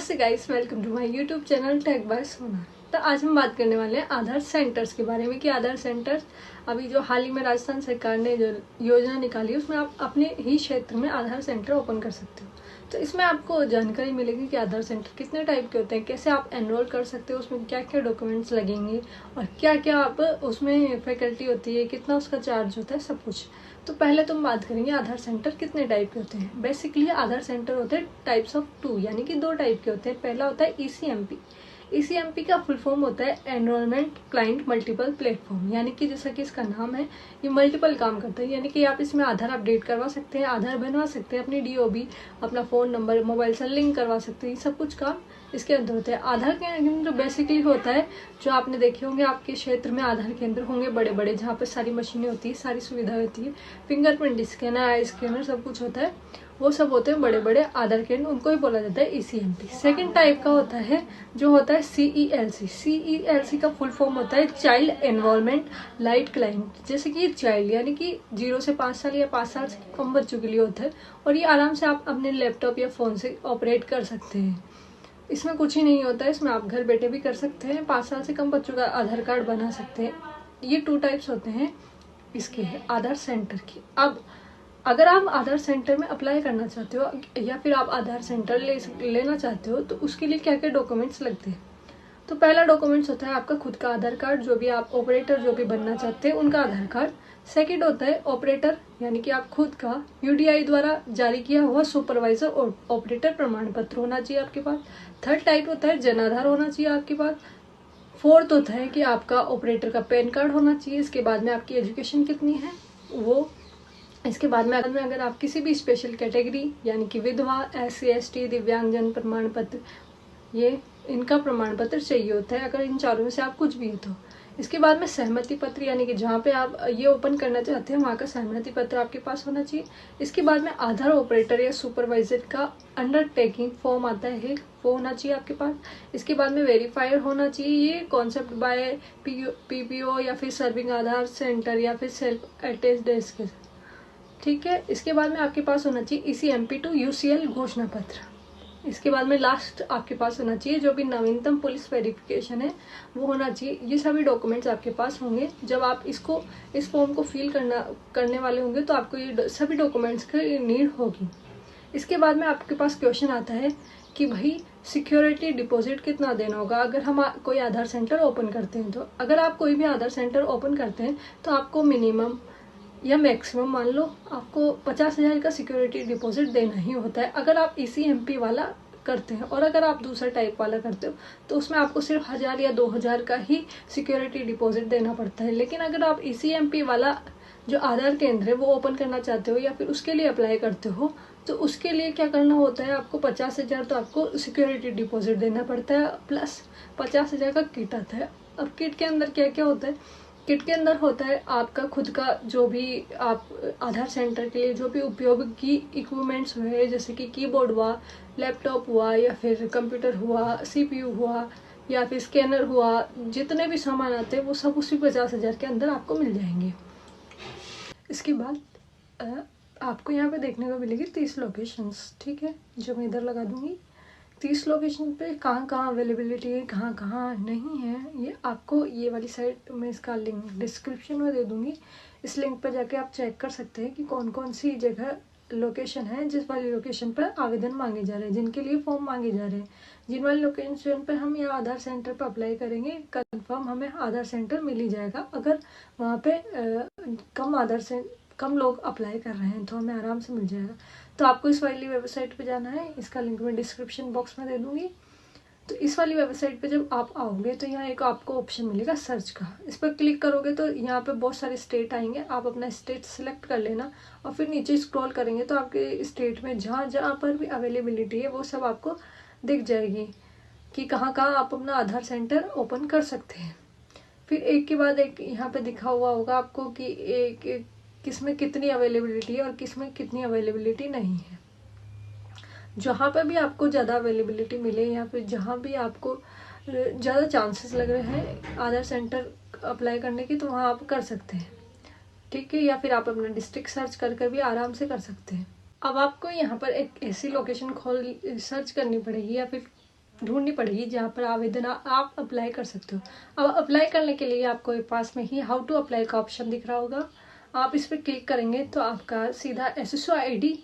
नमस्ते guys, welcome to my YouTube channel tech by Sona. तो आज हम बात करने वाले हैं आधार सेंटर्स के बारे में कि आधार सेंटर्स अभी जो हाल ही में राजस्थान सरकार ने जो योजना निकाली है उसमें आप अपने ही क्षेत्र में आधार सेंटर ओपन कर सकते हो। तो इसमें आपको जानकारी मिलेगी कि आधार सेंटर कितने टाइप के होते हैं, कैसे आप एनरोल कर सकते हो, उसमें क्या क्या डॉक्यूमेंट्स लगेंगे और क्या क्या आप उसमें फैकल्टी होती है, कितना उसका चार्ज होता है, सब कुछ। तो पहले तो हम बात करेंगे आधार सेंटर कितने टाइप के होते हैं। बेसिकली आधार सेंटर होते हैं टाइप्स ऑफ 2, यानी कि 2 टाइप के होते हैं। पहला होता है ईसीएमपी। ईसीएमपी का फुल फॉर्म होता है एनरोलमेंट क्लाइंट मल्टीपल प्लेटफॉर्म, यानी कि जैसा कि इसका नाम है ये मल्टीपल काम करता है। यानी कि आप इसमें आधार अपडेट करवा सकते हैं, आधार बनवा सकते हैं, अपनी डीओबी, अपना फ़ोन नंबर मोबाइल से लिंक करवा सकते हैं। सब कुछ काम इसके अंदर होता है। आधार केंद्र बेसिकली होता है जो आपने देखे होंगे आपके क्षेत्र में आधार केंद्र होंगे बड़े बड़े, जहाँ पर सारी मशीनें होती है, सारी सुविधा होती है, फिंगरप्रिंट स्कैनर, आई स्कैनर, सब कुछ होता है। वो सब होते हैं बड़े बड़े आधार केंद्र, उनको ही बोला जाता है ईसीएमपी। सेकंड टाइप का होता है जो होता है सीईएलसी। सीईएलसी का फुल फॉर्म होता है चाइल्ड एनरोलमेंट लाइट क्लाइंट। जैसे कि चाइल्ड यानी कि 0 से 5 साल या 5 साल से कम बच्चों के लिए होता है, और ये आराम से आप अपने लैपटॉप या फ़ोन से ऑपरेट कर सकते हैं। इसमें कुछ ही नहीं होता है, इसमें आप घर बैठे भी कर सकते हैं। 5 साल से कम बच्चों का आधार कार्ड बना सकते हैं। ये 2 टाइप्स होते हैं इसके आधार सेंटर की। अब अगर आप आधार सेंटर में अप्लाई करना चाहते हो या फिर आप आधार सेंटर लेना चाहते हो तो उसके लिए क्या क्या डॉक्यूमेंट्स लगते हैं। तो पहला डॉक्यूमेंट्स होता है आपका खुद का आधार कार्ड, जो भी आप ऑपरेटर जो भी बनना चाहते हैं उनका आधार कार्ड। सेकंड होता है ऑपरेटर, यानी कि आप खुद का यूडीआई द्वारा जारी किया हुआ सुपरवाइजर और ऑपरेटर प्रमाण पत्र होना चाहिए आपके पास। थर्ड टाइप होता है जन आधार होना चाहिए आपके पास। फोर्थ होता है कि आपका ऑपरेटर का पैन कार्ड होना चाहिए। इसके बाद में आपकी एजुकेशन कितनी है वो। इसके बाद में अगर आप किसी भी स्पेशल कैटेगरी यानी कि विधवा, SC ST, दिव्यांगजन प्रमाण पत्र, ये इनका प्रमाण पत्र चाहिए होता है। अगर इन चारों में से आप कुछ भी है तो इसके बाद में सहमति पत्र, यानी कि जहाँ पे आप ये ओपन करना चाहते हैं वहाँ का सहमति पत्र आपके पास होना चाहिए। इसके बाद में आधार ऑपरेटर या सुपरवाइजर का अंडरटेकिंग फॉर्म आता है, वो होना चाहिए आपके पास। इसके बाद में वेरीफायर होना चाहिए, ये कॉन्सेप्ट बाय PPO या फिर सर्विंग आधार सेंटर या फिर सेल्फ अटेस्ट डेस्क, ठीक है। इसके बाद में आपके पास होना चाहिए ECMP to UCL घोषणा पत्र। इसके बाद में लास्ट आपके पास होना चाहिए जो भी नवीनतम पुलिस वेरिफिकेशन है वो होना चाहिए। ये सभी डॉक्यूमेंट्स आपके पास होंगे। जब आप इस फॉर्म को फिल करने वाले होंगे तो आपको ये सभी डॉक्यूमेंट्स की नीड होगी। इसके बाद में आपके पास क्वेश्चन आता है कि भाई सिक्योरिटी डिपॉजिट कितना देना होगा अगर हम कोई आधार सेंटर ओपन करते हैं। तो अगर आप कोई भी आधार सेंटर ओपन करते हैं तो आपको मिनिमम या मैक्सिमम मान लो आपको 50,000 का सिक्योरिटी डिपॉजिट देना ही होता है अगर आप ECMP वाला करते हैं। और अगर आप दूसरा टाइप वाला करते हो तो उसमें आपको सिर्फ 1,000 या 2,000 का ही सिक्योरिटी डिपॉजिट देना पड़ता है। लेकिन अगर आप ECMP वाला जो आधार केंद्र है वो ओपन करना चाहते हो या फिर उसके लिए अप्लाई करते हो तो उसके लिए क्या करना होता है, आपको 50,000 तो आपको सिक्योरिटी डिपॉजिट देना पड़ता है, प्लस 50,000 का किट आता है। अब किट के अंदर क्या क्या होता है, किट के अंदर होता है आपका खुद का जो भी आप आधार सेंटर के लिए जो भी उपयोग की इक्विपमेंट्स हुए, जैसे कि कीबोर्ड हुआ, लैपटॉप हुआ या फिर कंप्यूटर हुआ, CPU हुआ या फिर स्कैनर हुआ, जितने भी सामान आते हैं वो सब उसी 50,000 के अंदर आपको मिल जाएंगे। इसके बाद आपको यहाँ पे देखने को मिलेगी 30 लोकेशंस, ठीक है, जो मैं इधर लगा दूंगी। 30 लोकेशन पे कहाँ कहाँ अवेलेबिलिटी है, कहाँ कहाँ नहीं है, ये आपको ये वाली साइट में इसका लिंक डिस्क्रिप्शन में दे दूँगी। इस लिंक पर जाके आप चेक कर सकते हैं कि कौन कौन सी जगह लोकेशन है जिस वाली लोकेशन पर आवेदन मांगे जा रहे हैं, जिनके लिए फॉर्म मांगे जा रहे हैं। जिन वाली लोकेशन पर हम यहाँ आधार सेंटर पर अप्लाई करेंगे कन्फर्म हमें आधार सेंटर मिल ही जाएगा। अगर वहाँ पे कम लोग अप्लाई कर रहे हैं तो हमें आराम से मिल जाएगा। तो आपको इस वाली वेबसाइट पे जाना है, इसका लिंक मैं डिस्क्रिप्शन बॉक्स में दे दूँगी। तो इस वाली वेबसाइट पे जब आप आओगे तो यहाँ एक आपको ऑप्शन मिलेगा सर्च का। इस पर क्लिक करोगे तो यहाँ पे बहुत सारे स्टेट आएंगे, आप अपना स्टेट सेलेक्ट कर लेना और फिर नीचे स्क्रॉल करेंगे तो आपके स्टेट में जहाँ जहाँ पर भी अवेलेबिलिटी है वो सब आपको दिख जाएगी कि कहाँ कहाँ आप अपना आधार सेंटर ओपन कर सकते हैं। फिर एक के बाद एक यहाँ पे दिखा हुआ होगा आपको कि एक किस में कितनी अवेलेबिलिटी है और किस में कितनी अवेलेबिलिटी नहीं है। जहाँ पर भी आपको ज़्यादा अवेलेबिलिटी मिले या फिर जहाँ भी आपको ज़्यादा चांसेस लग रहे हैं आधार सेंटर अप्लाई करने की तो वहाँ आप कर सकते हैं, ठीक है। या फिर आप अपना डिस्ट्रिक्ट सर्च कर भी आराम से कर सकते हैं। अब आपको यहाँ पर एक ऐसी लोकेशन सर्च करनी पड़ेगी या फिर ढूंढनी पड़ेगी जहाँ पर आवेदन आप अप्लाई कर सकते हो। अब अप्लाई करने के लिए आपको पास में ही हाउ टू अप्लाई का ऑप्शन दिख रहा होगा, आप इस पर क्लिक करेंगे तो आपका सीधा SSO ID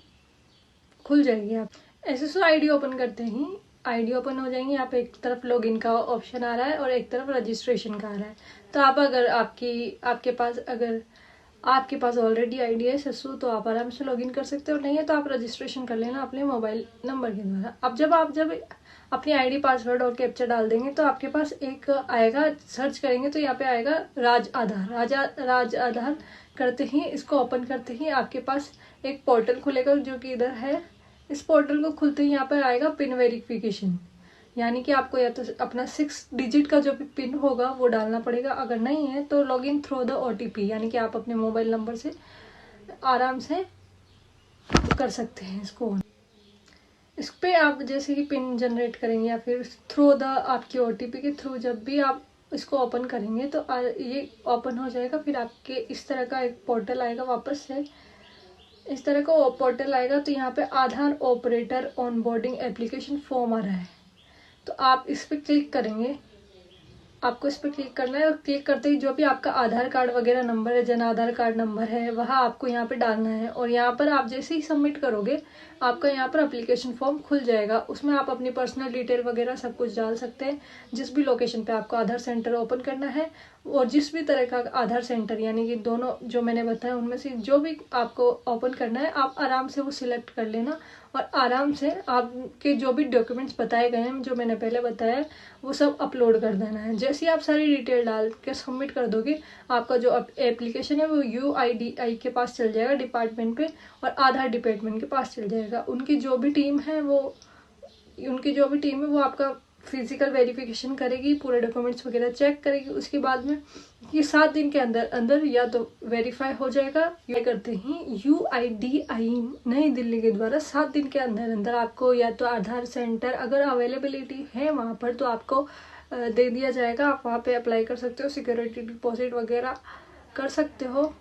खुल जाएगी। आप SSO ID ओपन करते ही ID ओपन हो जाएंगी। यहाँ पे एक तरफ लॉगिन का ऑप्शन आ रहा है और एक तरफ रजिस्ट्रेशन का आ रहा है। तो आप अगर आपके पास ऑलरेडी ID है SSO तो आप आराम से लॉगिन कर सकते हो, नहीं है तो आप रजिस्ट्रेशन कर लेना अपने मोबाइल नंबर के द्वारा। अब जब अपनी ID पासवर्ड और कैप्चा डाल देंगे तो आपके पास एक आएगा, सर्च करेंगे तो यहाँ पे आएगा राज आधार करते ही इसको ओपन करते ही आपके पास एक पोर्टल खुलेगा जो कि इधर है। इस पोर्टल को खुलते ही यहाँ पर आएगा पिन वेरिफिकेशन, यानी कि आपको या तो अपना 6 डिजिट का जो भी पिन होगा वो डालना पड़ेगा, अगर नहीं है तो लॉगिन थ्रू द OTP, यानी कि आप अपने मोबाइल नंबर से आराम से कर सकते हैं इसको। इस पे आप जैसे कि पिन जनरेट करेंगे या फिर थ्रू द आपकी OTP के थ्रू जब भी आप इसको ओपन करेंगे तो ये ओपन हो जाएगा। फिर आपके इस तरह का एक पोर्टल आएगा, वापस से इस तरह का पोर्टल आएगा। तो यहाँ पे आधार ऑपरेटर ऑनबोर्डिंग एप्लीकेशन फॉर्म आ रहा है, तो आप इस पर क्लिक करेंगे। आपको इस पर क्लिक करना है और क्लिक करते ही जो भी आपका आधार कार्ड वगैरह नंबर है, जन आधार कार्ड नंबर है, वह आपको यहाँ पे डालना है। और यहाँ पर आप जैसे ही सबमिट करोगे आपका यहाँ पर एप्लीकेशन फॉर्म खुल जाएगा। उसमें आप अपनी पर्सनल डिटेल वगैरह सब कुछ डाल सकते हैं, जिस भी लोकेशन पे आपको आधार सेंटर ओपन करना है और जिस भी तरह का आधार सेंटर, यानी कि दोनों जो मैंने बताया उनमें से जो भी आपको ओपन करना है आप आराम से वो सिलेक्ट कर लेना और आराम से आपके जो भी डॉक्यूमेंट्स बताए गए हैं, जो मैंने पहले बताया, वो सब अपलोड कर देना है। जैसे ही आप सारी डिटेल डाल के सबमिट कर दोगे आपका जो एप्लीकेशन है वो UIDAI के पास चल जाएगा डिपार्टमेंट पे, और आधार डिपार्टमेंट के पास चल जाएगा। उनकी जो भी टीम है वो आपका फिजिकल वेरिफिकेशन करेगी, पूरे डॉक्यूमेंट्स वगैरह चेक करेगी। उसके बाद में ये 7 दिन के अंदर या तो वेरीफाई हो जाएगा। ये करते ही UIDAI नई दिल्ली के द्वारा 7 दिन के अंदर आपको या तो आधार सेंटर अगर अवेलेबिलिटी है वहाँ पर तो आपको दे दिया जाएगा। आप वहाँ पे अप्लाई कर सकते हो, सिक्योरिटी डिपॉजिट वगैरह कर सकते हो।